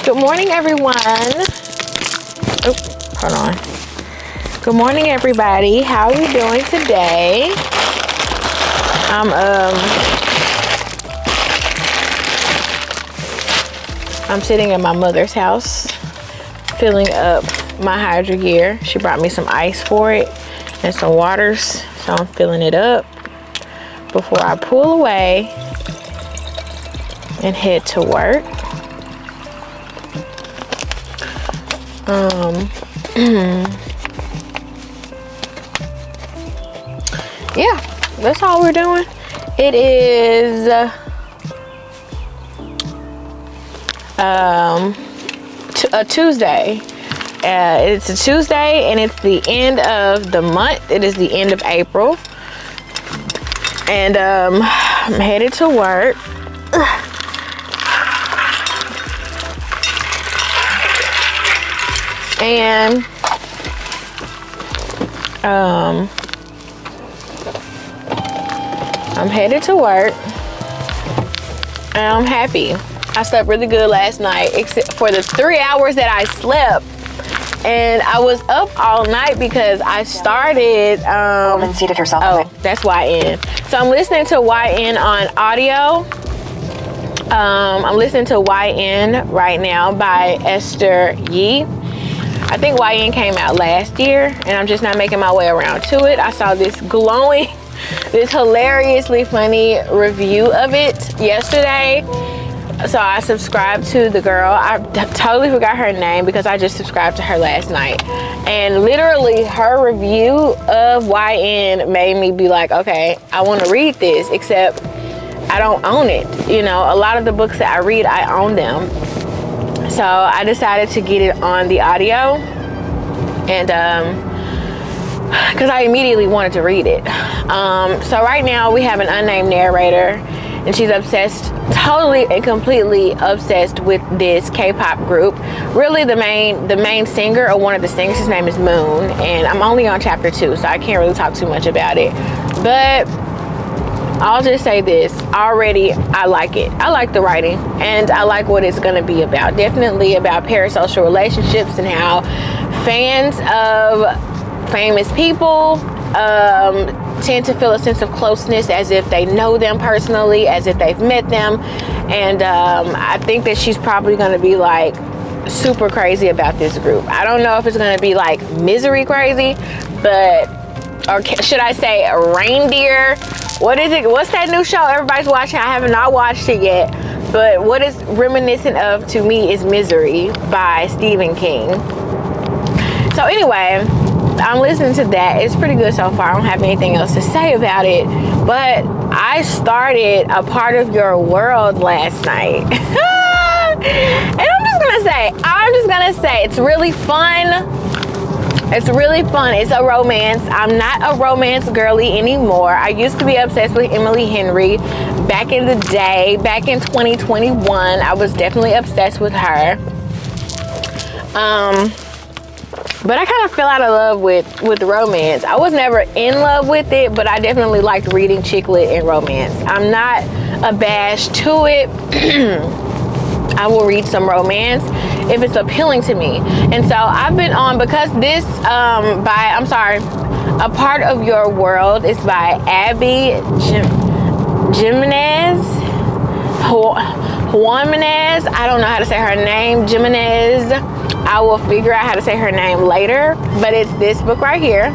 Good morning, everyone. Oh, hold on. Good morning, everybody. How are you doing today? I'm sitting at my mother's house, filling up my Hydro gear. She brought me some ice for it and some waters, so I'm filling it up before I pull away and head to work. Yeah, that's all we're doing. It is a Tuesday. It's a Tuesday and it's the end of the month. It is the end of April, and I'm headed to work. And I'm headed to work, and I'm happy. I slept really good last night, except for the 3 hours that I slept. And I was up all night because I started Woman seated herself. Oh, that's YN. So I'm listening to YN on audio. I'm listening to YN right now by Esther Yee. I think YN came out last year, and I'm just not making my way around to it. I saw this glowing, this hilariously funny review of it yesterday. So I subscribed to the girl. I totally forgot her name because I just subscribed to her last night. And literally her review of YN made me be like, okay, I want to read this, except I don't own it. You know, a lot of the books that I read, I own them. So I decided to get it on the audio, and because I immediately wanted to read it. So right now we have an unnamed narrator, and she's obsessed, totally and completely obsessed with this K-pop group. Really the main singer, or one of the singers, his name is Moon, and I'm only on chapter 2, so I can't really talk too much about it. But I'll just say this, already I like it. I like the writing, and I like what it's gonna be about. Definitely about parasocial relationships and how fans of famous people tend to feel a sense of closeness, as if they know them personally, as if they've met them. And I think that she's probably gonna be like super crazy about this group. I don't know if it's gonna be like misery crazy, but, or should I say reindeer? What is it? What's that new show everybody's watching? I have not watched it yet, but what it's reminiscent of to me is Misery by Stephen King. So anyway, I'm listening to that. It's pretty good so far. I don't have anything else to say about it, but I started A Part of Your World last night. And I'm just gonna say it's really fun. It's really fun. It's a romance. I'm not a romance girly anymore. I used to be obsessed with Emily Henry back in the day. Back in 2021, I was definitely obsessed with her. But I kind of fell out of love with romance. I was never in love with it, but I definitely liked reading chick lit and romance. I'm not abashed to it. I will read some romance if it's appealing to me. And so I've been on, because this A Part of Your World is by Abby Jimenez. Jimenez. I don't know how to say her name. Jimenez. I will figure out how to say her name later. But it's this book right here,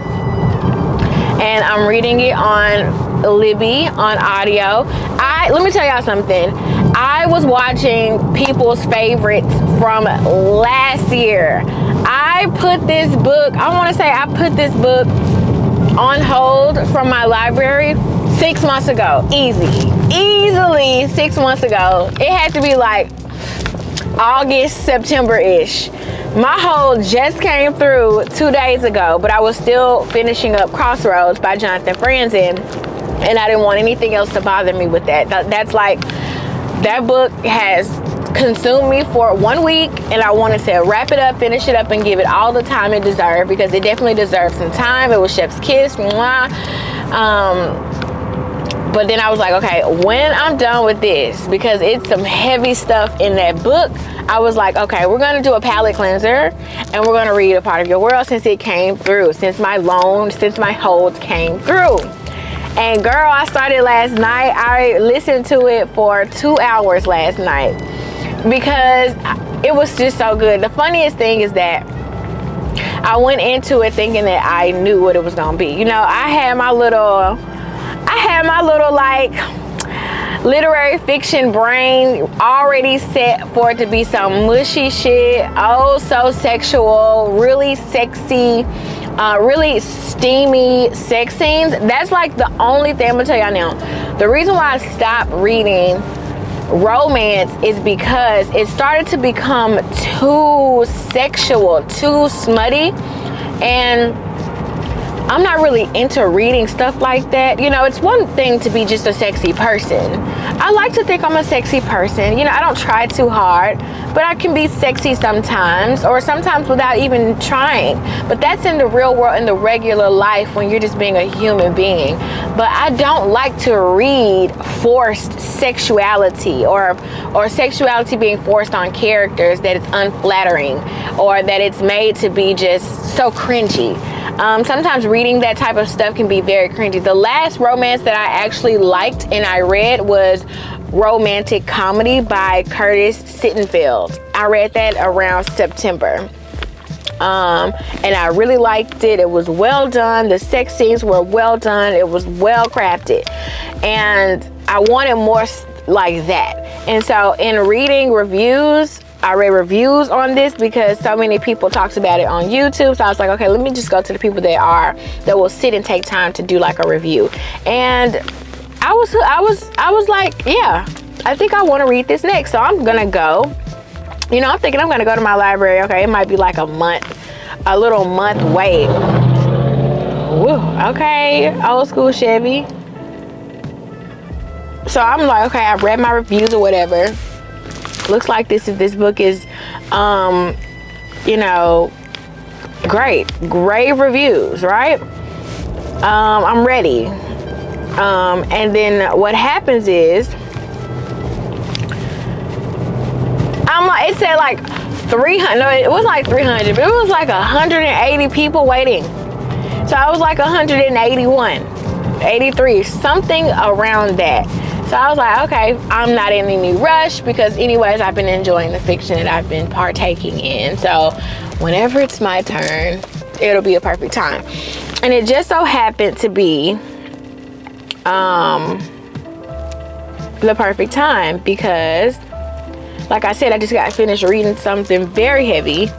and I'm reading it on Libby on audio. Let me tell y'all something. I was watching people's favorites from last year. I put this book on hold from my library 6 months ago. Easily 6 months ago. It had to be like August, September-ish. My hold just came through 2 days ago, but I was still finishing up Crossroads by Jonathan Franzen, and I didn't want anything else to bother me with that. That's like, that book has consumed me for 1 week, and I wanted to wrap it up, finish it up, and give it all the time it deserved, because it definitely deserves some time. It was Chef's Kiss. Mwah. But then I was like, okay, when I'm done with this, because it's some heavy stuff in that book, I was like, okay, we're going to do a palate cleanser and we're going to read A Part of Your World since it came through, since my holds came through. And girl, I started last night. I listened to it for 2 hours last night because it was just so good. The funniest thing is that I went into it thinking that I knew what it was going to be. You know, I had my little like literary fiction brain already set for it to be some mushy shit, oh so sexual, really sexy, really steamy sex scenes. That's like the only thing I'm gonna tell y'all now. The reason why I stopped reading romance is because it started to become too sexual, too smutty, and I'm not really into reading stuff like that. You know, it's one thing to be just a sexy person. I like to think I'm a sexy person. You know, I don't try too hard, but I can be sexy sometimes, or sometimes without even trying. But that's in the real world, in the regular life, when you're just being a human being. But I don't like to read forced sexuality, or sexuality being forced on characters that it's unflattering, or that it's made to be just so cringy. Sometimes reading that type of stuff can be very cringy. The last romance that I actually liked and I read was Romantic Comedy by Curtis Sittenfeld. I read that around September. And I really liked it. It was well done. The sex scenes were well done. It was well crafted. And I wanted more like that. And so in reading reviews, I read reviews on this because so many people talked about it on YouTube. So I was like, okay, let me just go to the people that will sit and take time to do like a review. And I was like, yeah, I think I want to read this next. So I'm gonna go. You know, I'm thinking I'm gonna go to my library. Okay, it might be like a little month wait. Woo, okay, old school Chevy. So I'm like, okay, I've read my reviews or whatever. Looks like this book is you know, great reviews, right? I'm ready. And then what happens is it said like 300, no, it was like 300, but it was like 180 people waiting. So I was like 181, 83, something around that. So I was like, okay, I'm not in any rush because anyways, I've been enjoying the fiction that I've been partaking in. So whenever it's my turn, it'll be a perfect time. And it just so happened to be the perfect time because, like I said, I just got finished reading something very heavy.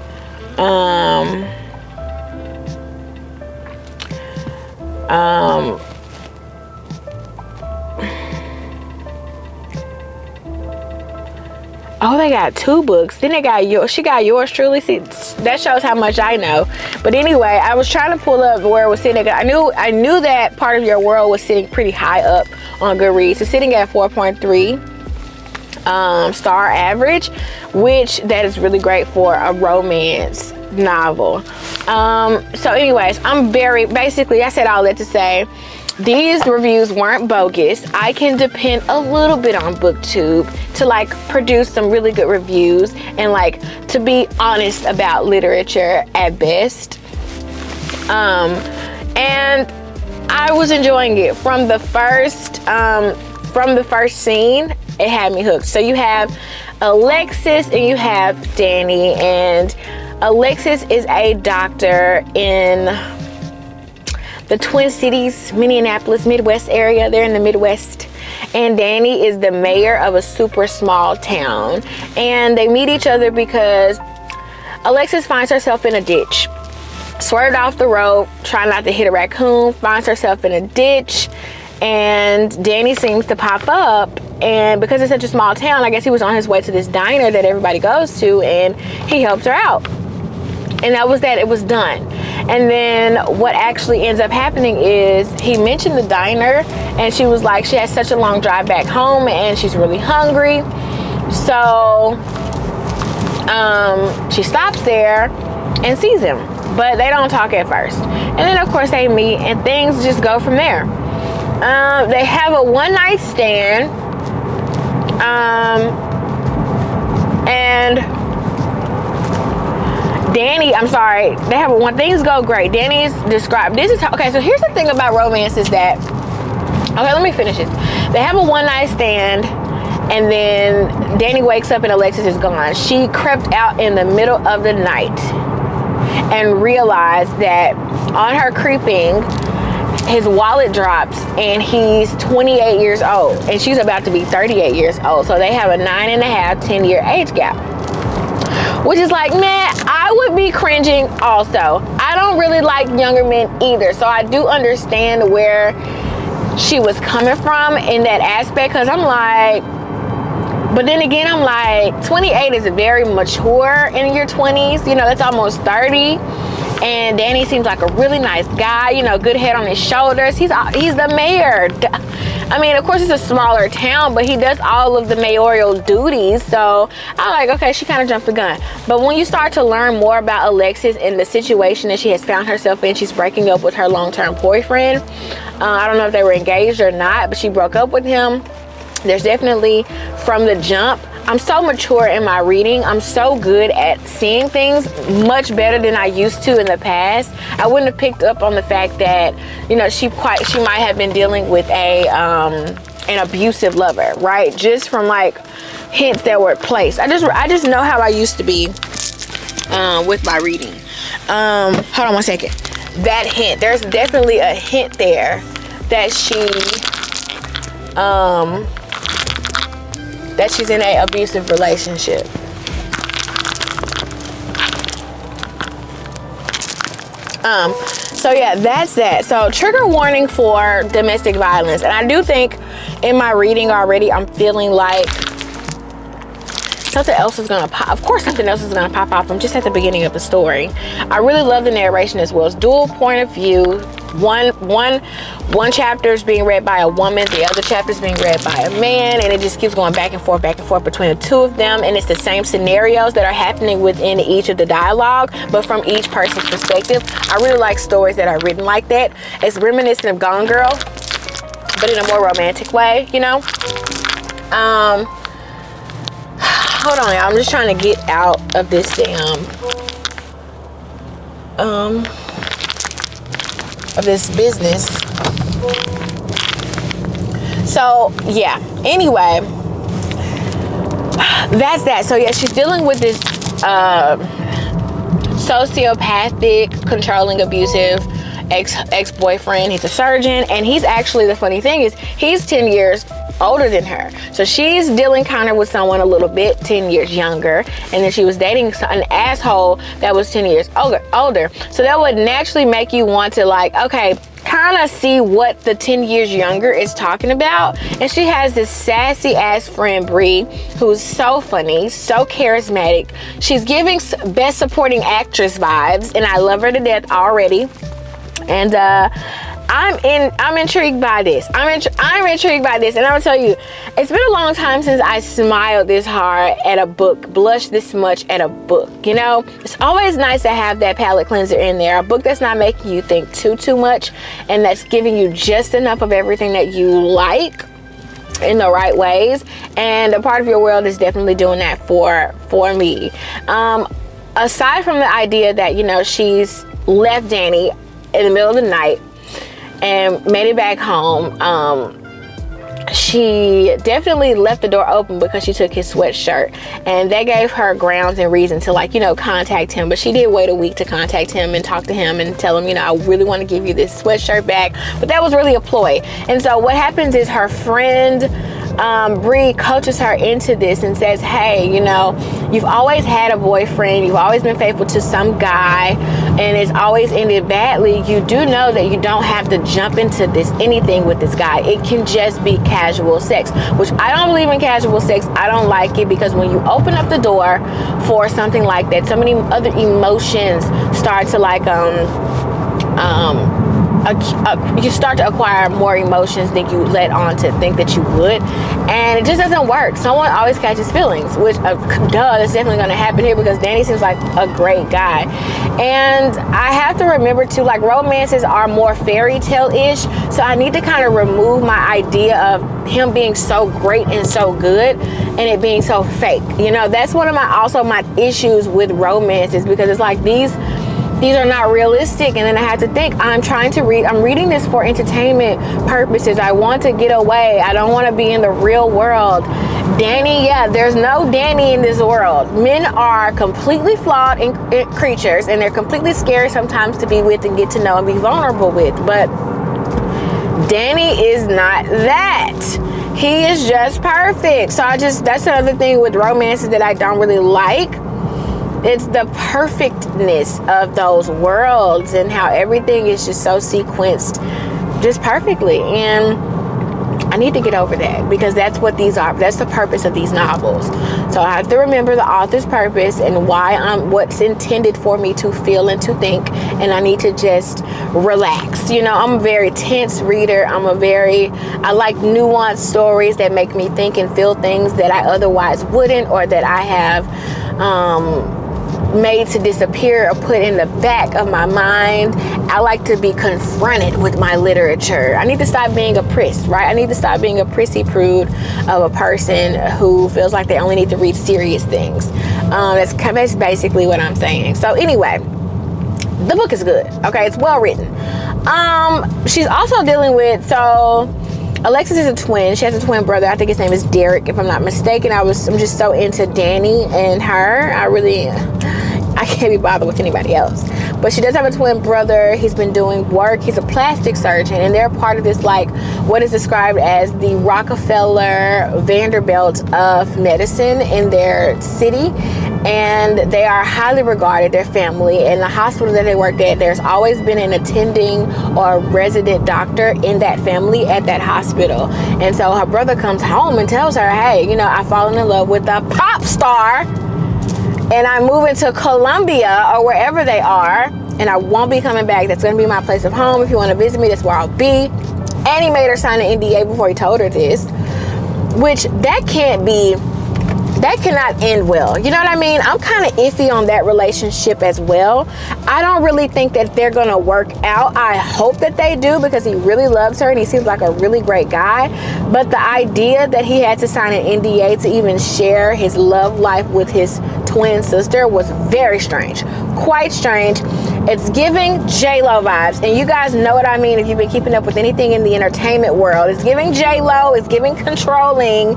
Oh, they got 2 books. Then they got yours. She got yours truly. See, that shows how much I know. But anyway, I was trying to pull up where it was sitting. I knew that Part of Your World was sitting pretty high up on Goodreads. It's sitting at 4.3 star average, which that is really great for a romance novel. So anyways, basically I said all that to say these reviews weren't bogus. I can depend a little bit on booktube to like produce some really good reviews and like to be honest about literature at best. And I was enjoying it from the first scene. It had me hooked. So you have Alexis and you have Danny, and Alexis is a doctor in the Twin Cities, Minneapolis, Midwest area. They're in the Midwest. And Danny is the mayor of a super small town. And they meet each other because Alexis finds herself in a ditch. Swerved off the road, trying not to hit a raccoon, finds herself in a ditch. And Danny seems to pop up. And because it's such a small town, I guess he was on his way to this diner that everybody goes to, and he helped her out. And that was that. It was done. And then what actually ends up happening is he mentioned the diner, and she was like, she has such a long drive back home and she's really hungry. So she stops there and sees him, but they don't talk at first. And then of course they meet and things just go from there. They have a one-night stand. And Danny, I'm sorry, they have one, things go great. Danny's described, this is how, okay, so here's the thing about romance is that, okay, let me finish this. They have a one-night stand, and then Danny wakes up and Alexis is gone. She crept out in the middle of the night and realized that on her creeping, his wallet drops and he's 28 years old and she's about to be 38 years old. So they have a 9.5, 10-year age gap, which is like, man, I would be cringing also. I don't really like younger men either. So I do understand where she was coming from in that aspect, because I'm like, but then again, I'm like, 28 is very mature in your 20s. You know, that's almost 30. And Danny seems like a really nice guy, you know, good head on his shoulders. He's the mayor. I mean, of course, it's a smaller town, but he does all of the mayoral duties. So I'm like, okay, she kind of jumped the gun. But when you start to learn more about Alexis and the situation that she has found herself in, she's breaking up with her long-term boyfriend. I don't know if they were engaged or not, but she broke up with him. There's definitely, from the jump, I'm so mature in my reading. I'm so good at seeing things much better than I used to in the past. I wouldn't have picked up on the fact that, you know, she might have been dealing with an abusive lover, right? Just from like hints that were placed. I just know how I used to be with my reading. Hold on one second. That hint, there's definitely a hint there that she's in an abusive relationship. So yeah, that's that. So trigger warning for domestic violence. And I do think in my reading already, I'm feeling like something else is gonna pop. Of course something else is gonna pop off. I'm just at the beginning of the story. I really love the narration as well. It's dual point of view. One chapter is being read by a woman, the other chapter is being read by a man, and it just keeps going back and forth between the two of them, and it's the same scenarios that are happening within each of the dialogue, but from each person's perspective. I really like stories that are written like that. It's reminiscent of Gone Girl, but in a more romantic way, you know. Hold on, y'all. I'm just trying to get out of this damn of this business. So yeah, anyway, that's that. So yeah, she's dealing with this sociopathic, controlling, abusive ex-boyfriend. He's a surgeon, and he's actually, the funny thing is, he's 10 years older than her. So she's dealing kind of with someone a little bit 10 years younger, and then she was dating an asshole that was 10 years older. So that would naturally make you want to, like, okay, kind of see what the 10 years younger is talking about. And she has this sassy ass friend, Bree, who's so funny, so charismatic. She's giving best supporting actress vibes, and I love her to death already. And I'm intrigued by this. I'm intrigued by this, and I'm gonna tell you, it's been a long time since I smiled this hard at a book, blushed this much at a book. You know, it's always nice to have that palate cleanser in there, a book that's not making you think too much, and that's giving you just enough of everything that you like in the right ways. And A Part of Your World is definitely doing that for me. Aside from the idea that, you know, she's left Danny in the middle of the night and made it back home, she definitely left the door open because she took his sweatshirt, and that gave her grounds and reason to, like, you know, contact him. But she did wait a week to contact him and talk to him and tell him, you know, I really want to give you this sweatshirt back. But that was really a ploy. And so what happens is her friend Bree coaches her into this and says, hey, you know, you've always had a boyfriend, you've always been faithful to some guy, and it's always ended badly. You do know that you don't have to jump into anything with this guy. It can just be casual sex, which I don't believe in casual sex. I don't like it, because when you open up the door for something like that, so many other emotions start to, like, you start to acquire more emotions than you let on to think that you would, and it just doesn't work. Someone always catches feelings, which that's definitely going to happen here, because Danny seems like a great guy. And I have to remember too, like, romances are more fairy tale-ish, so I need to kind of remove my idea of him being so great and so good and it being so fake. You know, that's one of my issues with romances, because it's like these are not realistic. And then I have to think, I'm reading this for entertainment purposes. I want to get away. I don't want to be in the real world. Danny, yeah, there's no Danny in this world. Men are completely flawed creatures, and they're completely scary sometimes to be with and get to know and be vulnerable with. But Danny is not that. He is just perfect. So that's another thing with romances that I don't really like. It's the perfectness of those worlds and how everything is just so sequenced just perfectly. And I need to get over that, because that's what these are. That's the purpose of these novels. So I have to remember the author's purpose and what's intended for me to feel and to think. And I need to just relax. You know, I'm a very tense reader. I like nuanced stories that make me think and feel things that I otherwise wouldn't, or that I have made to disappear or put in the back of my mind. I like to be confronted with my literature. I need to stop being a priss, right? I need to stop being a prissy prude of a person who feels like they only need to read serious things. That's basically what I'm saying. So anyway, the book is good. Okay, it's well written. She's also dealing with, Alexis is a twin. She has a twin brother. I think his name is Derek, if I'm not mistaken. I'm just so into Danny and her. I can't be bothered with anybody else. But she does have a twin brother. He's been doing work. He's a plastic surgeon, and they're part of this, like, what is described as the Rockefeller Vanderbilt of medicine in their city. And they are highly regarded, their family. And the hospital that they work at, there's always been an attending or resident doctor in that family at that hospital. And so her brother comes home and tells her, hey, you know, I've fallen in love with a pop star, and I'm moving to Colombia or wherever they are, and I won't be coming back. That's going to be my place of home. If you want to visit me, that's where I'll be. And he made her sign an NDA before he told her this, which that cannot end well. You know what I mean? I'm kind of iffy on that relationship as well. I don't really think that they're gonna work out. I hope that they do, because he really loves her and he seems like a really great guy. But the idea that he had to sign an NDA to even share his love life with his twin sister was very strange. Quite strange. It's giving J-Lo vibes, and you guys know what I mean if you've been keeping up with anything in the entertainment world. It's giving J-Lo, it's giving controlling.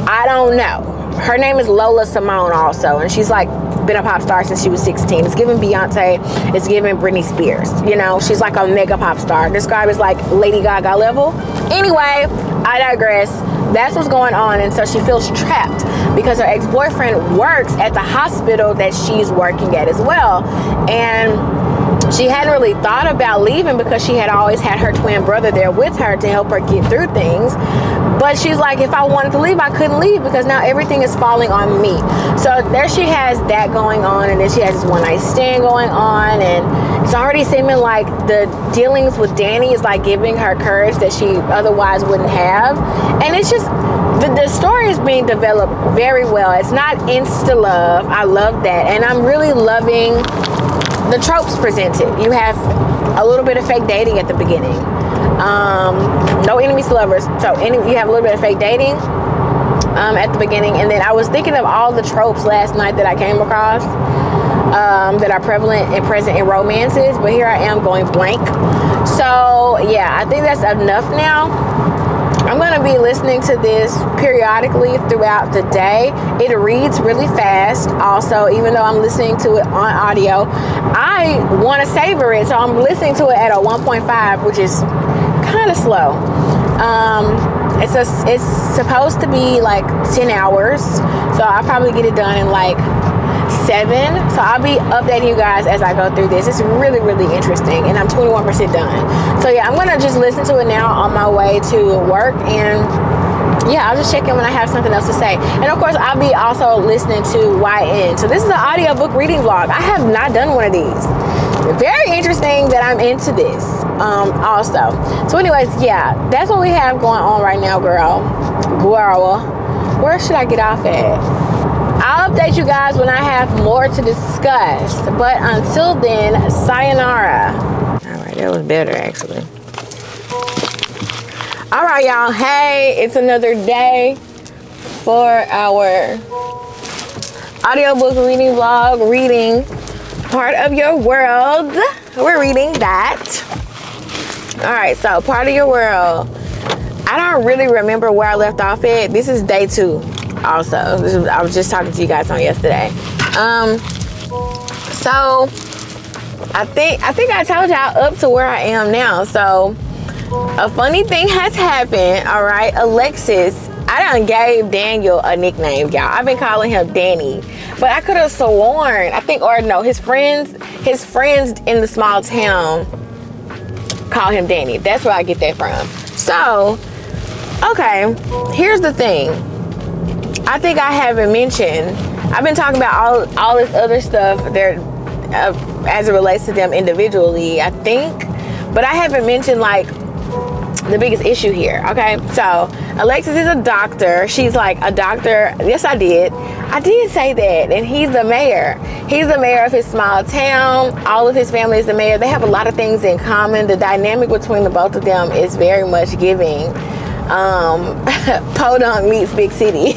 I don't know. Her name is Lola Simone also, and she's like been a pop star since she was 16. It's giving Beyonce, it's giving Britney Spears. You know, she's like a mega pop star, described as like Lady Gaga level. Anyway, I digress. That's what's going on, and so she feels trapped because her ex-boyfriend works at the hospital that she's working at as well. And she hadn't really thought about leaving because she had always had her twin brother there with her to help her get through things. But she's like, if I wanted to leave, I couldn't leave because now everything is falling on me. So there she has that going on, and then she has this one night stand going on, and it's already seeming like the dealings with Danny is like giving her courage that she otherwise wouldn't have. And it's just, the story is being developed very well. It's not insta love. I love that, and I'm really loving the tropes presented. You have a little bit of fake dating at the beginning. No enemies to lovers. So you have a little bit of fake dating at the beginning. And then I was thinking of all the tropes last night that I came across that are prevalent and present in romances. But here I am going blank. So yeah, I think that's enough now. I'm going to be listening to this periodically throughout the day. It reads really fast. Also, even though I'm listening to it on audio, I want to savor it. So I'm listening to it at a 1.5, which is kind of slow. It's supposed to be like 10 hours. So I'll probably get it done in like 7. So I'll be updating you guys as I go through this. It's really, really interesting, and I'm 21% done. So yeah, I'm gonna just listen to it now on my way to work, and yeah, I'll just check in when I have something else to say. And of course, I'll be also listening to YN. So this is an audiobook reading vlog. I have not done one of these. very interesting that I'm into this also. So anyways, yeah, that's what we have going on right now, girl. Where should I get off at? I'll update you guys when I have more to discuss, but until then, sayonara. All right, that was better actually. All right, y'all. Hey, it's another day for our audiobook reading vlog, reading Part of Your World. We're reading that. All right, so Part of Your World. I don't really remember where I left off at. This is day 2 also. I was just talking to you guys on yesterday. So I think I told y'all up to where I am now. So a funny thing has happened. All right, Alexis, I done gave Daniel a nickname, y'all. I've been calling him Danny, but I could have sworn, his friends in the small town call him Danny. That's where I get that from. So, okay, here's the thing. I think I haven't mentioned, I've been talking about all this other stuff there as it relates to them individually, I think, but I haven't mentioned like the biggest issue here. Okay, so Alexis is a doctor. She's like a doctor. Yes, I did say that. And he's the mayor of his small town. All of his family is the mayor. They have a lot of things in common. The dynamic between the both of them is very much giving Podunk meets Big City.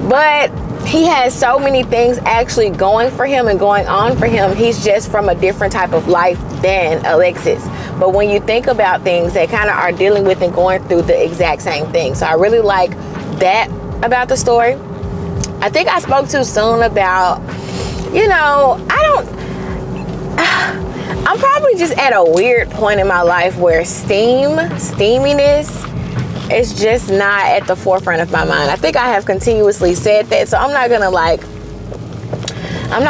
But he has so many things actually going for him and going on for him. He's just from a different type of life than Alexis. But when you think about things, they kind of are dealing with and going through the exact same thing. So I really like that about the story. I think I spoke too soon about, I'm probably just at a weird point in my life where steaminess is just not at the forefront of my mind. I think I have continuously said that, so I'm not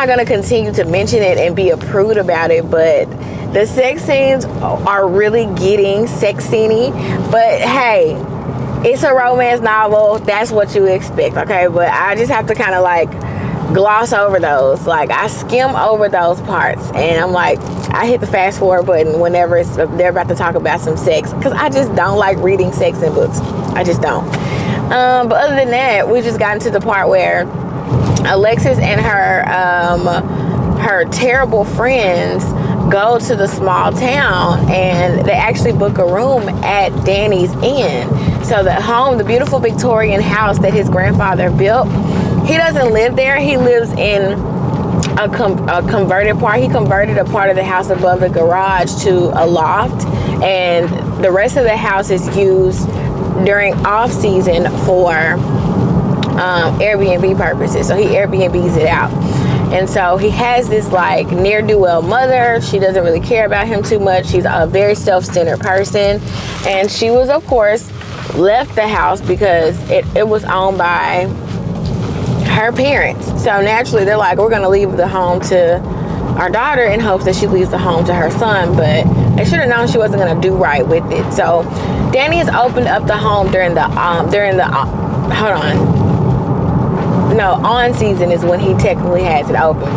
gonna continue to mention it and be a prude about it, but the sex scenes are really getting sex scene-y. But hey, it's a romance novel. That's what you expect, okay? But I just have to kind of like gloss over those. Like I skim over those parts, and I'm like, I hit the fast forward button whenever they're about to talk about some sex, because I just don't like reading sex in books. I just don't. But other than that, we just gotten to the part where Alexis and her terrible friends go to the small town, and they actually book a room at Danny's Inn. So the beautiful Victorian house that his grandfather built, he doesn't live there. He lives in a converted part. He converted a part of the house above the garage to a loft, and the rest of the house is used during off season for Airbnb purposes. So he Airbnbs it out. And so he has this like ne'er-do-well mother. She doesn't really care about him too much. She's a very self-centered person. And she was, of course, left the house because it was owned by her parents. So naturally, they're like, we're going to leave the home to our daughter in hopes that she leaves the home to her son. But they should have known she wasn't going to do right with it. So Danny has opened up the home on season is when he technically has it open.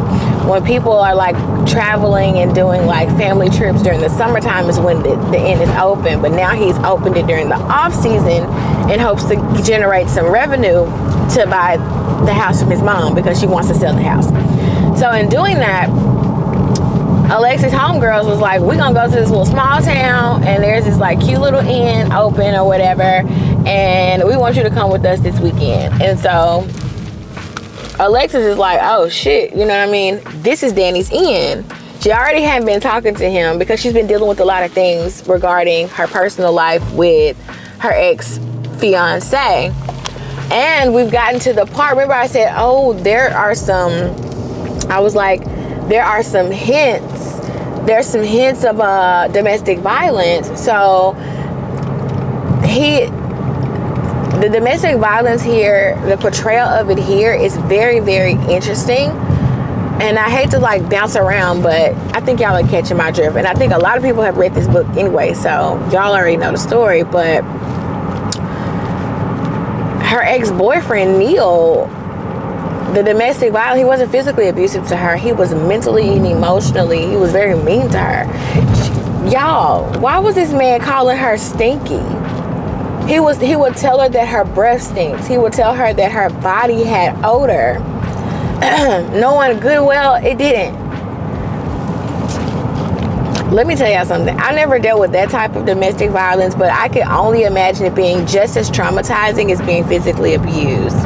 When people are like traveling and doing like family trips during the summertime is when the inn is open. But now he's opened it during the off season in hopes to generate some revenue to buy the house from his mom, because she wants to sell the house. So in doing that, Alexis homegirls was like, we're gonna go to this little small town, and there's this like cute little inn open or whatever, and we want you to come with us this weekend. And so Alexis is like, oh shit, you know what I mean? This is Danny's Inn. She already had been talking to him because she's been dealing with a lot of things regarding her personal life with her ex-fiance. And we've gotten to the part, remember I said, oh, there are some hints. There's some hints of domestic violence. So the domestic violence here, the portrayal of it here is very, very interesting. And I hate to like bounce around, but I think y'all are catching my drift. And I think a lot of people have read this book anyway, so y'all already know the story. But her ex-boyfriend, Neil, the domestic violence, he wasn't physically abusive to her. He was mentally and emotionally, he was very mean to her. Y'all, why was this man calling her stinky? He would tell her that her breath stinks. He would tell her that her body had odor. Knowing good well it didn't. Let me tell y'all something. I never dealt with that type of domestic violence, but I can only imagine it being just as traumatizing as being physically abused.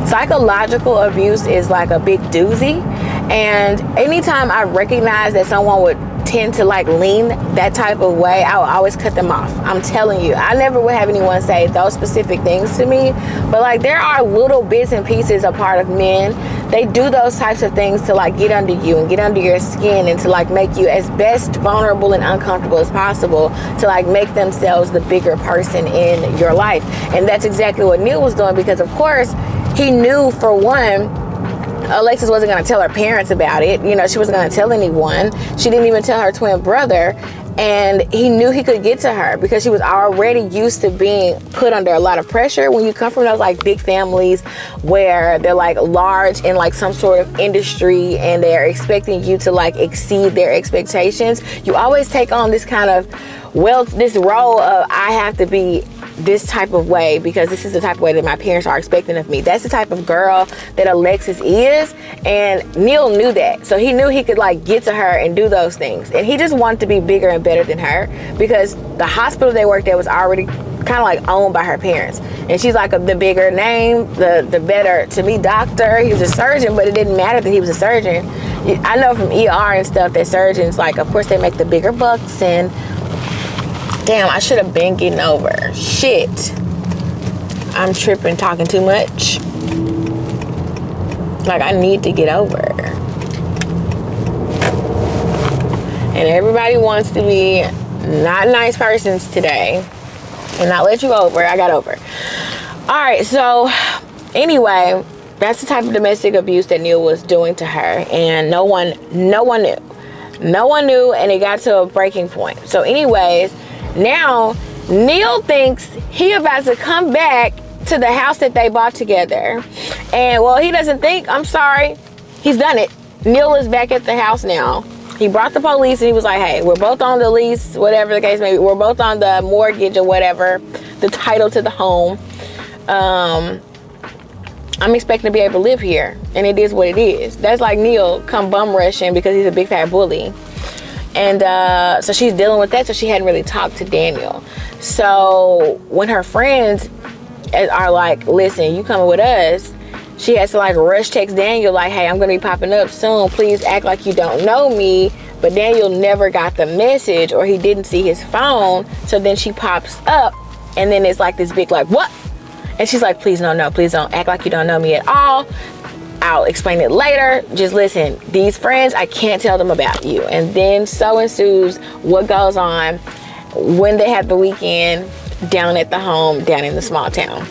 Psychological abuse is like a big doozy, and anytime I recognize that someone would tend to like lean that type of way, I will always cut them off. I'm telling you, I never would have anyone say those specific things to me, but like there are little bits and pieces a part of men. They do those types of things to like get under you and get under your skin and to like make you as best vulnerable and uncomfortable as possible, to like make themselves the bigger person in your life. And that's exactly what Neil was doing, because of course he knew, for one, Alexis wasn't going to tell her parents about it. You know, she wasn't going to tell anyone. She didn't even tell her twin brother. And he knew he could get to her because she was already used to being put under a lot of pressure. When you come from those like big families where they're like large in like some sort of industry and they're expecting you to like exceed their expectations, you always take on this kind of, well, this role of I have to be this type of way because this is the type of way that my parents are expecting of me. That's the type of girl that Alexis is, and Neil knew that. So he knew he could like get to her and do those things, and he just wanted to be bigger and better than her because the hospital they worked at was already kind of like owned by her parents, and she's like the bigger name, the better, to me, doctor. He was a surgeon, but it didn't matter that he was a surgeon. I know from ER and stuff that surgeons, like, of course they make the bigger bucks. And damn, I should have been getting over. Shit. I'm tripping, talking too much. Like, I need to get over. And everybody wants to be not nice persons today and not let you over. I got over. All right, so anyway, that's the type of domestic abuse that Neil was doing to her, and no one knew. No one knew, and it got to a breaking point. So anyways, now Neil thinks he about to come back to the house that they bought together. And well, he doesn't think, I'm sorry, he's done it. Neil is back at the house now. He brought the police and he was like, hey, we're both on the lease, whatever the case may be. We're both on the mortgage or whatever, the title to the home. I'm expecting to be able to live here, and it is what it is. That's like Neil come bum rushing because he's a big fat bully. And so she's dealing with that, so she hadn't really talked to Daniel. So when her friends are like, listen, you coming with us, she has to like rush text Daniel like, hey, I'm gonna be popping up soon, please act like you don't know me. But Daniel never got the message, or he didn't see his phone. So then she pops up, and then it's like this big like, what? And she's like, please no, please don't act like you don't know me at all. I'll explain it later. Just listen, these friends, I can't tell them about you. And then so ensues what goes on when they have the weekend down at the home, down in the small town.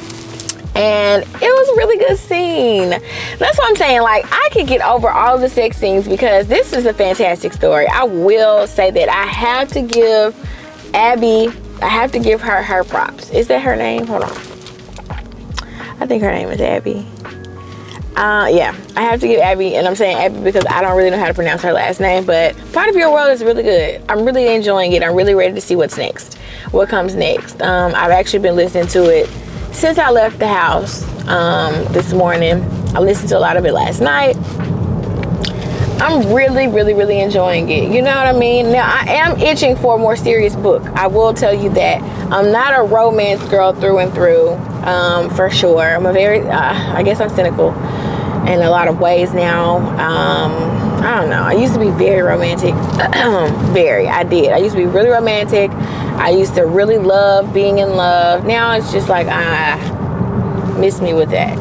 And it was a really good scene. That's what I'm saying. Like, I could get over all of the sex scenes because this is a fantastic story. I will say that I have to give Abby, I have to give her props. Is that her name? Hold on. I think her name is Abby. Yeah, I have to give Abby, and I'm saying Abby because I don't really know how to pronounce her last name, but Part of Your World is really good. I'm really enjoying it. I'm really ready to see what's next, what comes next. I've actually been listening to it since I left the house this morning. I listened to a lot of it last night. I'm really enjoying it. You know what I mean? Now, I am itching for a more serious book. I will tell you that. I'm not a romance girl through and through, for sure. I'm a very, I guess I'm cynical in a lot of ways now. I don't know. I used to be very romantic. I did. I used to be really romantic. I used to really love being in love. Now it's just like, miss me with that.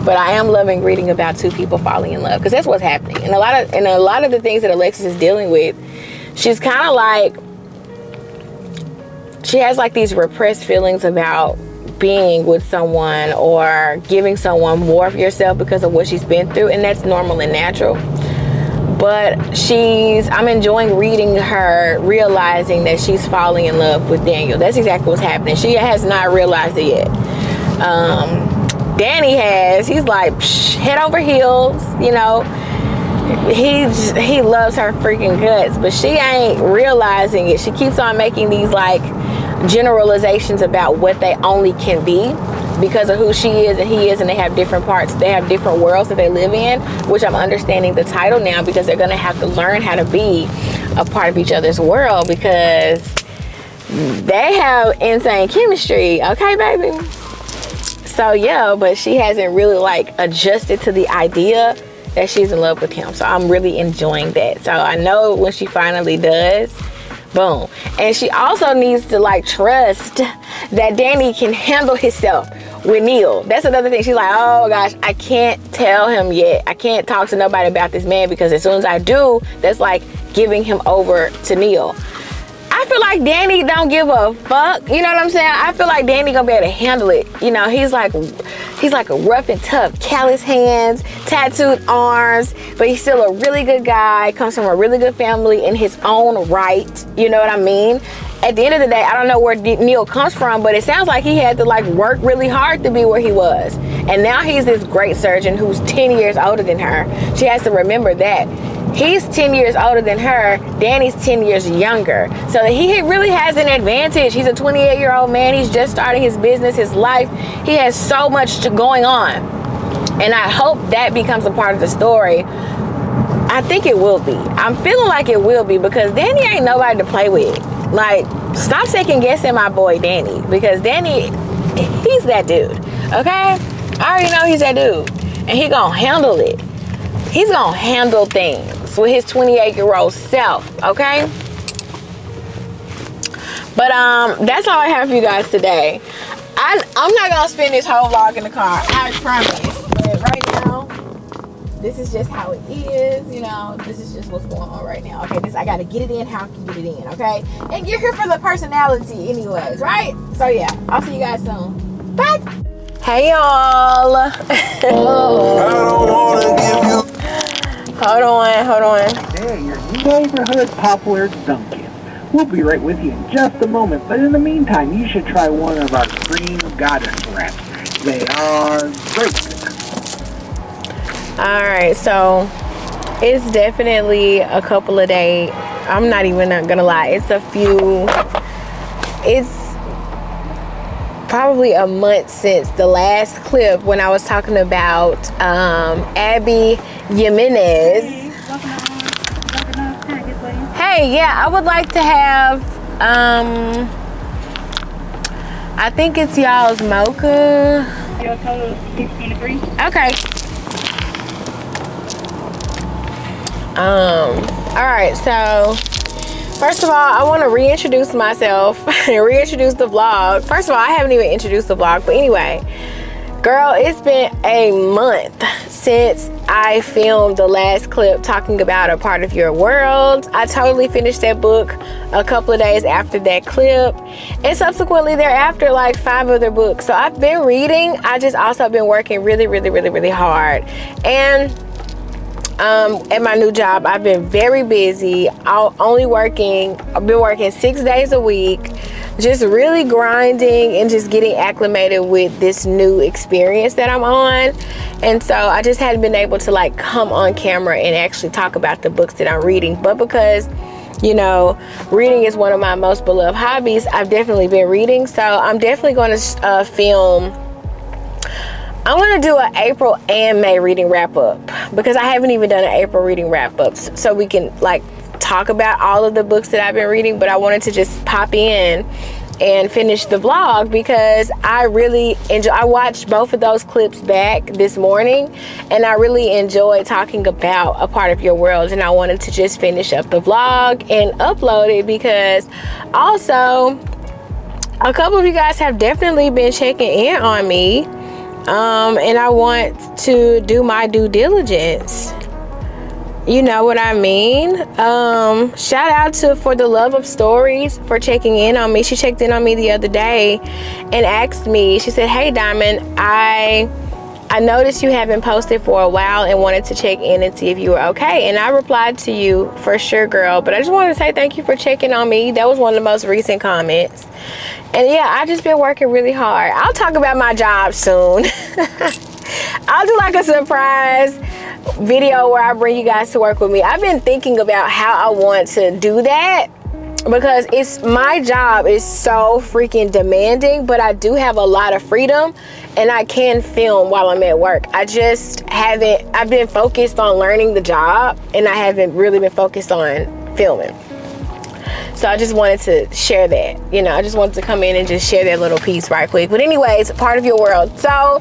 But I am loving reading about two people falling in love, because that's what's happening. And a lot of the things that Alexis is dealing with, she's kind of like, she has like these repressed feelings about being with someone or giving someone more of yourself because of what she's been through, and that's normal and natural. But I'm enjoying reading her realizing that she's falling in love with Daniel. That's exactly what's happening. She has not realized it yet. Danny has. He's like head over heels, you know. He loves her freaking guts, but she ain't realizing it. She keeps on making these like generalizations about what they only can be because of who she is and he is, and they have different parts, they have different worlds that they live in, which I'm understanding the title now, because they're gonna have to learn how to be a part of each other's world, because they have insane chemistry. Okay, baby. So yeah, but she hasn't really like adjusted to the idea that she's in love with him. So I'm really enjoying that. So I know when she finally does, boom. And she also needs to like trust that Danny can handle himself with Neil. That's another thing. She's like, oh gosh, I can't tell him yet. I can't talk to nobody about this man, because as soon as I do, that's like giving him over to Neil. I feel like Danny don't give a fuck. You know what I'm saying? I feel like Danny gonna be able to handle it. You know, he's like a rough and tough, callous hands, tattooed arms, but he's still a really good guy, comes from a really good family in his own right. You know what I mean? At the end of the day, I don't know where Neil comes from, but it sounds like he had to like work really hard to be where he was. And now he's this great surgeon who's 10 years older than her. She has to remember that. He's 10 years older than her. Danny's 10 years younger. So he really has an advantage. He's a 28-year-old man. He's just starting his business, his life. He has so much going on. And I hope that becomes a part of the story. I think it will be. I'm feeling like it will be, because Danny ain't nobody to play with. Like, stop second guessing my boy Danny, because Danny, he's that dude. Okay? I already know he's that dude. And he gonna handle it. He's gonna handle things with his 28-year-old self, okay? But that's all I have for you guys today. I'm not gonna spend this whole vlog in the car, I promise. But right now, this is just how it is, you know. This is just what's going on right now. Okay, I gotta get it in how I can get it in, okay? And you're here for the personality anyways, right? So yeah, I'll see you guys soon. Bye. Hey y'all. I don't wanna give you. Hold on. Hey, your neighborhood popular Dunkin'. We'll be right with you in just a moment, but in the meantime, you should try one of our green goddess wraps. They are great. Alright, so it's definitely a couple of days. I'm not even gonna lie. It's probably a month since the last clip when I was talking about Abby Jimenez. Hey, yeah, I would like to have I think it's y'all's mocha. Your total is 16 degrees. Okay. All right, so first of all, I want to reintroduce myself and reintroduce the vlog. First of all, I haven't even introduced the vlog, but anyway, girl, it's been a month since I filmed the last clip talking about A Part of Your World. I totally finished that book a couple of days after that clip, and subsequently thereafter like 5 other books. So I've been reading. I just also been working really hard, and at my new job I've been very busy. I've been working 6 days a week, just really grinding and just getting acclimated with this new experience that I'm on. And so I just hadn't been able to like come on camera and actually talk about the books that I'm reading. But because, you know, reading is one of my most beloved hobbies, I've definitely been reading. So I'm definitely going to film. I'm going to do an April and May reading wrap up, because I haven't even done an April reading wrap up, so we can like talk about all of the books that I've been reading. But I wanted to just pop in and finish the vlog because I really enjoy. I watched both of those clips back this morning, and I really enjoyed talking about A Part of Your World, and I wanted to just finish up the vlog and upload it, because also a couple of you guys have definitely been checking in on me, and I want to do my due diligence. You know what I mean? Shout out to For the Love of Stories for checking in on me. She checked in on me the other day and asked me, she said, hey Diamond, I I noticed you haven't posted for a while and wanted to check in and see if you were okay. And I replied to you, for sure, girl. But I just wanted to say thank you for checking on me. That was one of the most recent comments. And yeah, I just been working really hard. I'll talk about my job soon. I'll do like a surprise video where I bring you guys to work with me. I've been thinking about how I want to do that, because my job is so freaking demanding, but I do have a lot of freedom and I can film while I'm at work. I've been focused on learning the job and I haven't really been focused on filming. So I just wanted to share that, you know, I just wanted to come in and just share that little piece right quick. But anyways, part of your world. So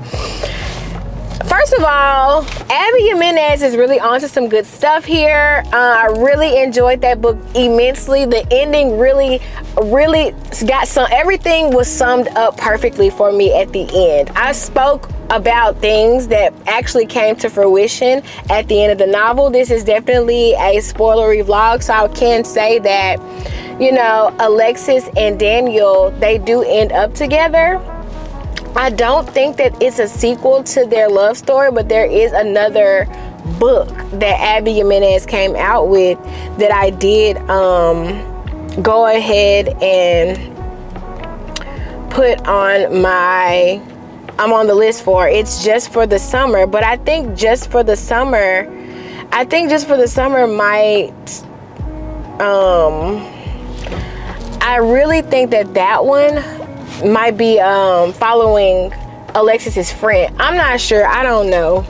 first of all, Abby Jimenez is really onto some good stuff here. I really enjoyed that book immensely. The ending really got everything was summed up perfectly for me at the end. I spoke about things that actually came to fruition at the end of the novel. This is definitely a spoilery vlog, so I can say that, you know, Alexis and Daniel, they do end up together. I don't think that it's a sequel to their love story, but there is another book that Abby Jimenez came out with that I did go ahead and put on I'm on the list for. It's Just for the Summer, but I think Just for the Summer might I really think that one might be following Alexis's friend. I'm not sure, I don't know.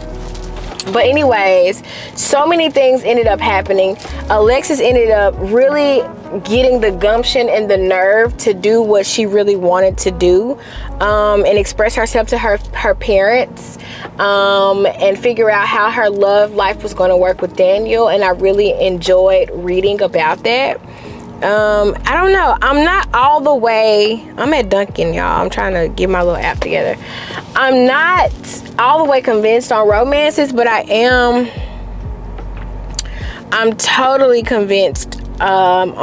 But anyways, so many things ended up happening. Alexis ended up really getting the gumption and the nerve to do what she really wanted to do, and express herself to her parents, and figure out how her love life was going to work with Daniel. And I really enjoyed reading about that. I don't know, I'm not all the way, I'm at Dunkin', y'all, I'm trying to get my little app together. I'm not all the way convinced on romances, but I'm totally convinced on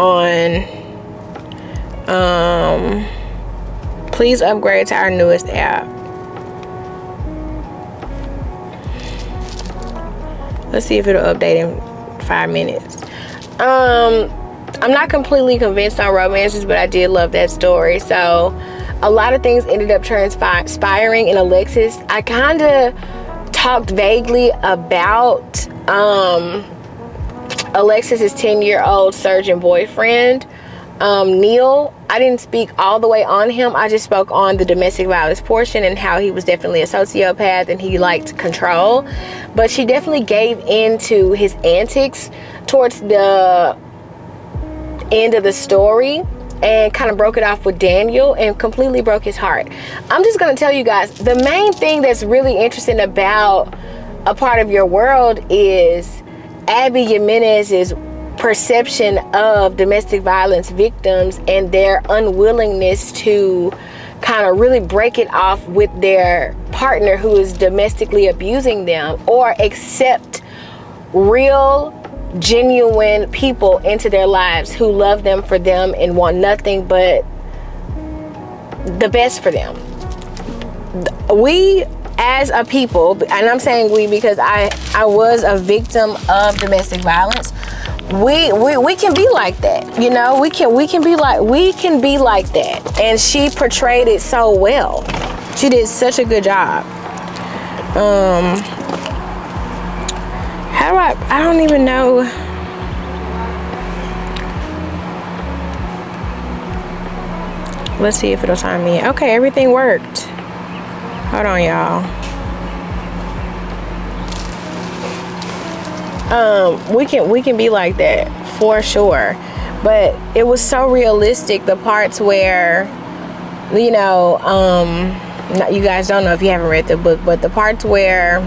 please upgrade to our newest app. Let's see if it'll update in 5 minutes. I'm not completely convinced on romances, but I did love that story. So a lot of things ended up transpiring in Alexis. I kind of talked vaguely about Alexis's 10-year-old surgeon boyfriend, Neil. I didn't speak all the way on him. I just spoke on the domestic violence portion and how he was definitely a sociopath and he liked control. But she definitely gave in to his antics towards the end of the story and kind of broke it off with Daniel and completely broke his heart. I'm just gonna tell you guys, the main thing that's really interesting about A Part of Your World is Abby Jimenez's perception of domestic violence victims and their unwillingness to kind of really break it off with their partner who is domestically abusing them, or accept real genuine people into their lives who love them for them and want nothing but the best for them. We as a people, and I'm saying we because I was a victim of domestic violence, we can be like that, you know. We can be like that, and she portrayed it so well. She did such a good job. How do I don't even know. Let's see if it'll sign me in. Okay, everything worked. Hold on, y'all. We can be like that for sure. But it was so realistic, the parts where, you know, you guys don't know if you haven't read the book, but the parts where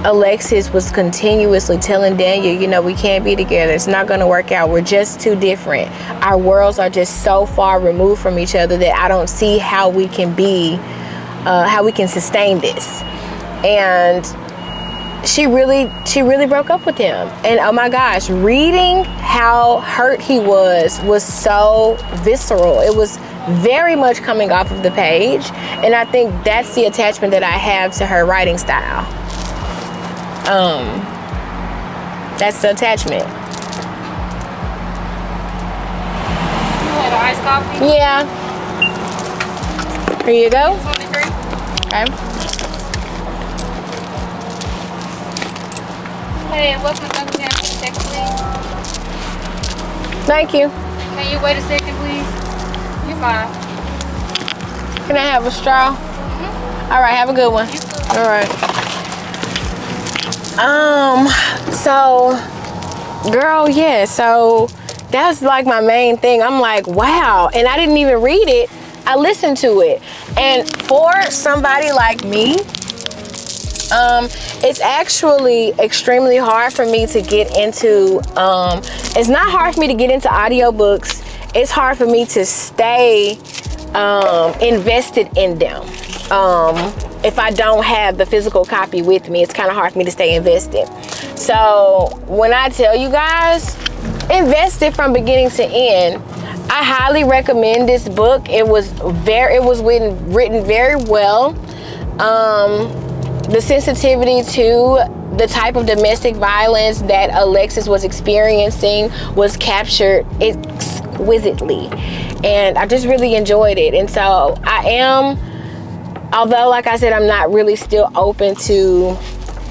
Alexis was continuously telling Daniel, you know, we can't be together, it's not going to work out, we're just too different, our worlds are just so far removed from each other that I don't see how we can be, how we can sustain this. And she really broke up with him. And oh my gosh, reading how hurt he was so visceral. It was very much coming off of the page, and I think that's the attachment that I have to her writing style. That's the attachment. You want an iced coffee? Yeah. Here you go. Okay. Hey, welcome to Dunkin' Down. Second, please. Thank you. Can you wait a second, please? You're fine. Can I have a straw? All right, have a good one. All right. So, girl, yeah, so that's like my main thing. I'm like, wow. And I didn't even read it. I listened to it. And for somebody like me, it's actually extremely hard for me to get into, it's not hard for me to get into audiobooks. It's hard for me to stay invested in them. If I don't have the physical copy with me, it's kind of hard for me to stay invested. So when I tell you guys, invest it from beginning to end. I highly recommend this book. It was written very well. The sensitivity to the type of domestic violence that Alexis was experiencing was captured exquisitely, and I just really enjoyed it. And so I am, although like I said, I'm not really still open to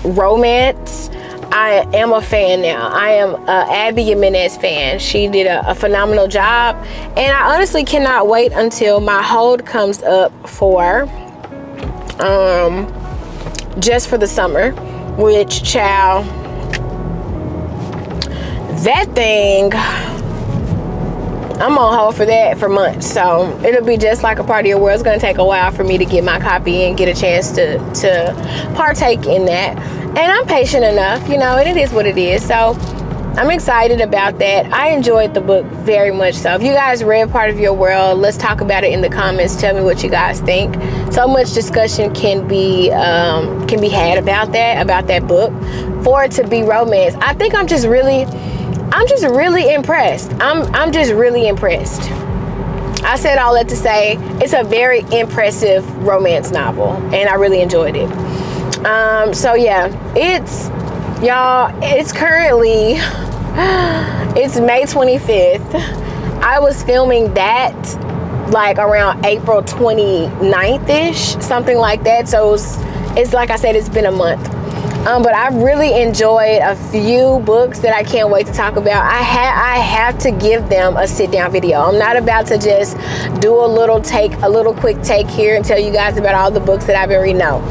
romance, I am a fan now. I am a Abby Jimenez fan. She did a phenomenal job, and I honestly cannot wait until my hold comes up for just for the summer, which, child, that thing, I'm on hold for that for months. So it'll be just like a part of your world. It's gonna take a while for me to get my copy and get a chance to partake in that. And I'm patient enough, you know, and it is what it is. So I'm excited about that. I enjoyed the book very much so. If you guys read Part of Your World, let's talk about it in the comments. Tell me what you guys think. So much discussion can be had about that book. For it to be romance, I think I'm just really impressed. I'm just really impressed. I said all that to say it's a very impressive romance novel, and I really enjoyed it. So yeah, it's currently, it's May 25th. I was filming that like around April 29th-ish, something like that. So it's like I said, it's been a month. But I've really enjoyed a few books that I can't wait to talk about. I have to give them a sit down video. I'm not about to just do a little quick take here and tell you guys about all the books that I've been reading. No,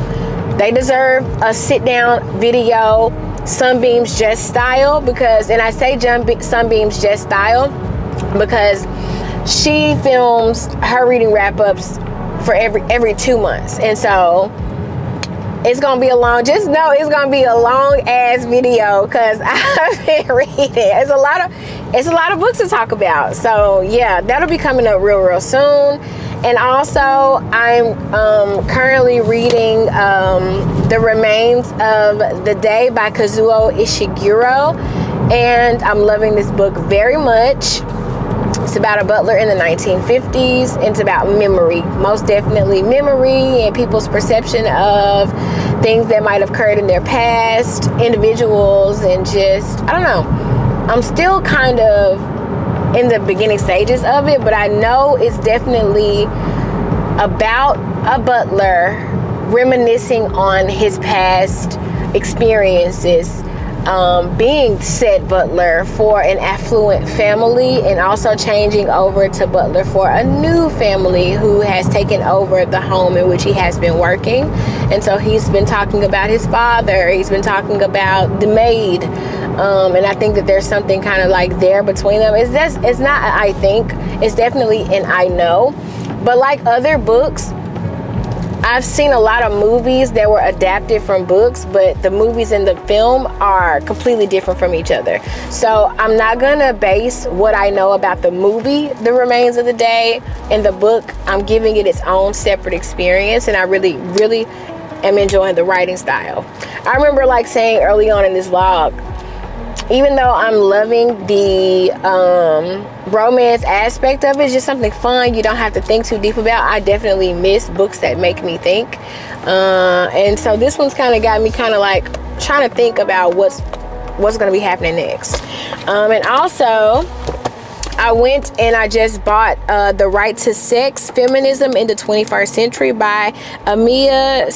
they deserve a sit down video, Sunbeam's Just style, because, and I say Sunbeam's Just style because she films her reading wrap-ups for every 2 months, and so it's gonna be a long, just know it's gonna be a long ass video because I've been reading. It's a lot of books to talk about. So yeah, that'll be coming up real soon. And also I'm currently reading The Remains of the Day by Kazuo Ishiguro, and I'm loving this book very much. It's about a butler in the 1950s. It's about memory, most definitely memory, and people's perception of things that might have occurred in their past, individuals, and just, I don't know. I'm still kind of in the beginning stages of it, but I know it's definitely about a butler reminiscing on his past experiences, being said butler for an affluent family, and also changing over to butler for a new family who has taken over the home in which he has been working. And so he's been talking about his father, he's been talking about the maid, and I think that there's something kind of like there between them. It's not an I think, it's definitely an I know. But like other books, I've seen a lot of movies that were adapted from books, but the movies and the film are completely different from each other. So I'm not gonna base what I know about the movie, The Remains of the Day, and the book. I'm giving it its own separate experience, and I really am enjoying the writing style. I remember like saying early on in this vlog, even though I'm loving the romance aspect of it, it's just something fun you don't have to think too deep about. I definitely miss books that make me think, and so this one's kind of got me kind of like trying to think about what's going to be happening next. And also I went and I just bought The Right to Sex, Feminism in the 21st Century by Amia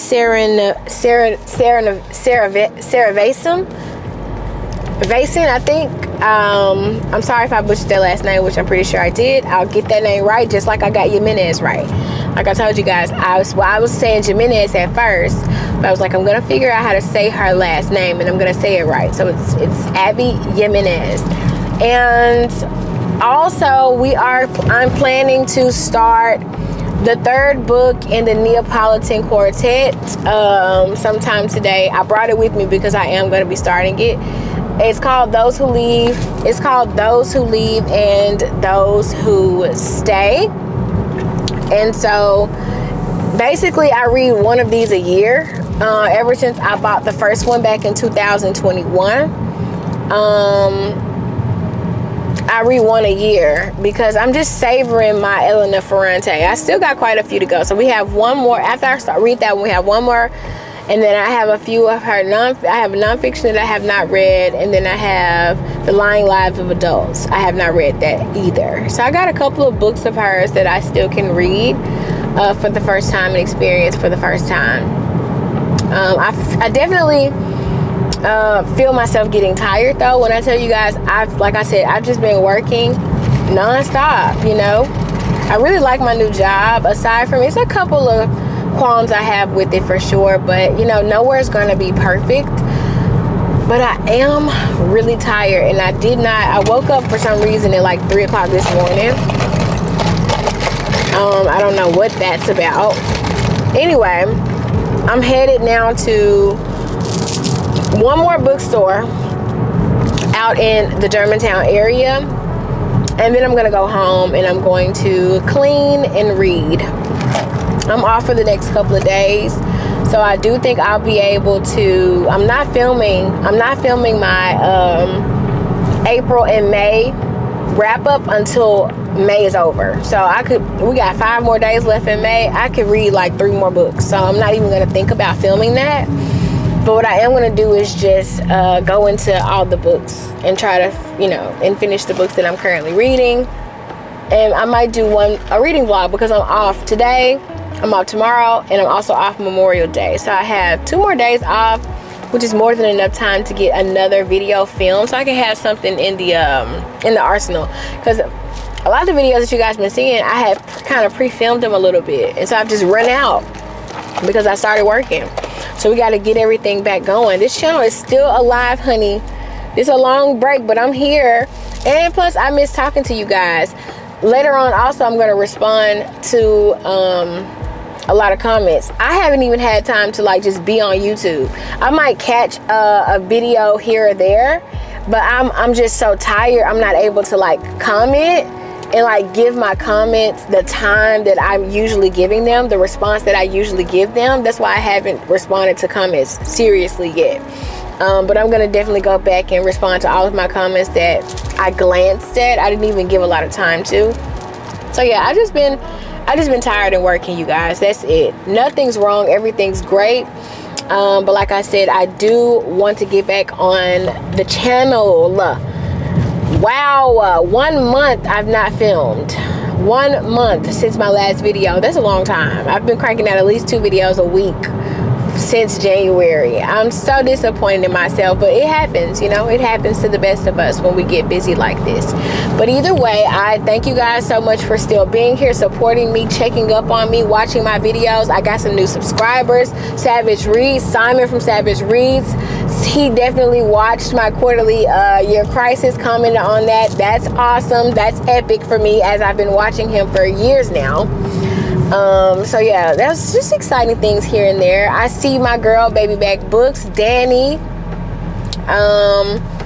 Vason, I think. I'm sorry if I butchered that last name, which I'm pretty sure I did. I'll get that name right, just like I got Jimenez right. Like I told you guys, I was saying Jimenez at first, but I was like, I'm gonna figure out how to say her last name, and I'm gonna say it right. So it's Abby Jimenez. And also I'm planning to start the third book in the Neapolitan Quartet sometime today. I brought it with me because I am going to be starting it. It's called Those Who Leave. It's called Those Who Leave and Those Who Stay. And so basically I read one of these a year ever since I bought the first one back in 2021. I read one a year because I'm just savoring my Elena Ferrante. I still got quite a few to go. So we have one more. After I read that one, we have one more. And then I have a few of her I have nonfiction that I have not read. And then I have The Lying Lives of Adults. I have not read that either. So I got a couple of books of hers that I still can read for the first time and experience for the first time. I definitely feel myself getting tired though when I tell you guys, like I said, I've just been working non-stop, you know. I really like my new job. Aside from, it's a couple of qualms I have with it for sure, but you know, nowhere's gonna be perfect. But I am really tired, and I woke up for some reason at like 3 o'clock this morning. I don't know what that's about. Anyway, I'm headed now to one more bookstore out in the Germantown area, and then I'm gonna go home and I'm going to clean and read. I'm off for the next couple of days, so I do think I'll be able to. I'm not filming my April and May wrap up until May is over. So we got 5 more days left in May. I could read like 3 more books, so I'm not even gonna think about filming that. But what I am going to do is just go into all the books and try to, you know, and finish the books that I'm currently reading. And I might do a reading vlog because I'm off today, I'm off tomorrow, and I'm also off Memorial Day. So I have 2 more days off, which is more than enough time to get another video filmed, so I can have something in the arsenal. Because a lot of the videos that you guys been seeing, I had kind of pre-filmed them a little bit, and so I've just run out because I started working. So we got to get everything back going. This channel is still alive, honey. It's a long break, but I'm here. And plus, I miss talking to you guys. Later on, also, I'm going to respond to a lot of comments. I haven't even had time to like just be on YouTube. I might catch a video here or there, but I'm just so tired. I'm not able to like comment and like give my comments the time that I'm usually giving them, the response that I usually give them. That's why I haven't responded to comments seriously yet. But I'm gonna definitely go back and respond to all of my comments that I glanced at. I didn't even give a lot of time to. So yeah, I just been tired and working, you guys. That's it. Nothing's wrong, everything's great. But like I said, I do want to get back on the channel. Wow, 1 month I've not filmed. 1 month since my last video. That's a long time. I've been cranking out at least 2 videos a week since January. I'm so disappointed in myself, but it happens, you know, it happens to the best of us when we get busy like this. But either way, I thank you guys so much for still being here, supporting me, checking up on me, watching my videos. I got some new subscribers. Savage Reads, Simon from Savage Reads, he definitely watched my quarterly year crisis, commented on that. That's awesome. That's epic for me, as I've been watching him for years now. So yeah, that's just exciting things here and there. I see my girl Baby Back Books, Danny.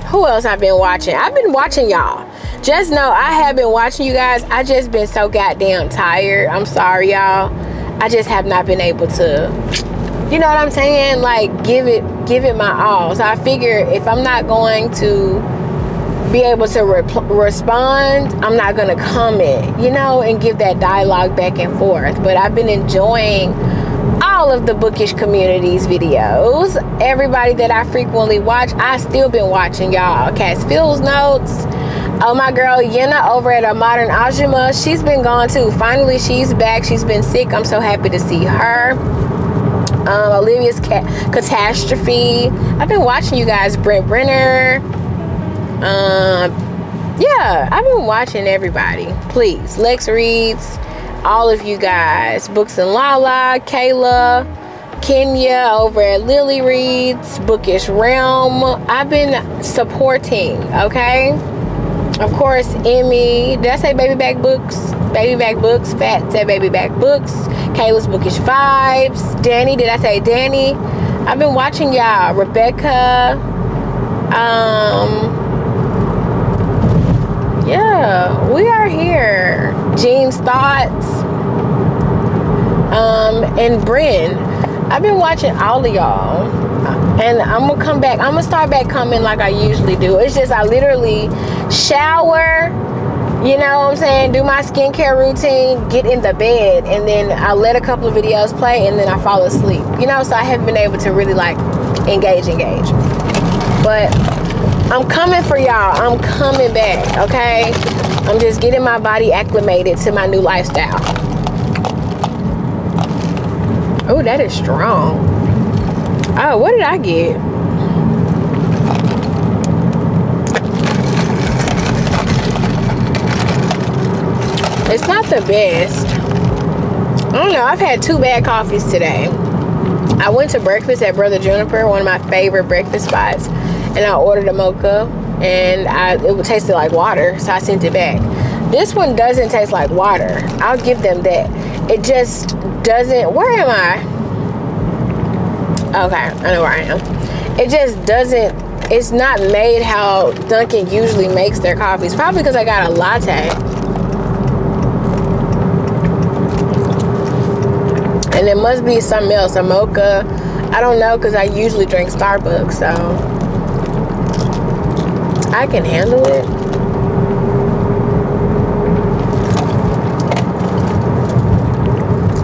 Who else I've been watching? I've been watching y'all. Just know I have been watching you guys. I just been so goddamn tired. I'm sorry, y'all. I just have not been able to you know what I'm saying? Like, give it my all. So I figure if I'm not going to be able to respond, I'm not gonna comment, you know, and give that dialogue back and forth. But I've been enjoying all of the bookish community's videos. Everybody that I frequently watch, I still been watching, y'all. Cass Phil's notes. Oh, my girl Yenna over at a Modern Ajima, she's been gone too. Finally, she's back. She's been sick. I'm so happy to see her. Olivia's Catastrophe. I've been watching you guys. Brent Brenner. Yeah, I've been watching everybody. Please, Lex Reads, all of you guys. Books and Lala, Kayla, Kenya over at Lily Reads, Bookish Realm. I've been supporting, okay? Of course, Emmy. Did I say Baby Back Books? Baby Back Books. Fat said Baby Back Books. Kayla's Bookish Vibes. Danny. Did I say Danny? I've been watching y'all. Rebecca. Yeah, we are here. Jean's Thoughts. And Bryn. I've been watching all of y'all. And I'm gonna come back. I'm gonna start back coming like I usually do. It's just I literally shower, you know what I'm saying, do my skincare routine, get in the bed, and then I let a couple of videos play, and then I fall asleep. You know, so I haven't been able to really like engage. But I'm coming for y'all. I'm coming back, okay? I'm just getting my body acclimated to my new lifestyle. Oh, that is strong. Oh, what did I get? It's not the best. I don't know. I've had 2 bad coffees today. I went to breakfast at Brother Juniper, one of my favorite breakfast spots, and I ordered a mocha, and it tasted like water, so I sent it back. This one doesn't taste like water. I'll give them that. It just doesn't. Where am I? Okay, I know where I am. It just doesn't. It's not made how Dunkin' usually makes their coffees. Probably because I got a latte. And it must be something else, a mocha. I don't know, because I usually drink Starbucks, so I can handle it.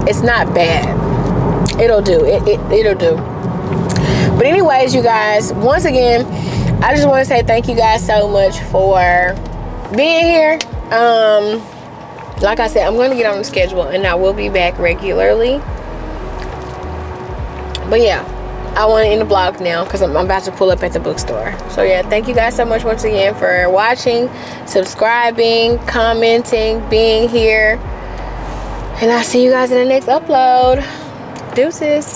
It's not bad. It'll do. It'll do. But anyways, you guys, once again, I just want to say thank you guys so much for being here. Like I said, I'm going to get on the schedule, and I will be back regularly. But yeah, I want to end the vlog now because I'm about to pull up at the bookstore. So yeah, thank you guys so much once again for watching, subscribing, commenting, being here. And I'll see you guys in the next upload. Deuces.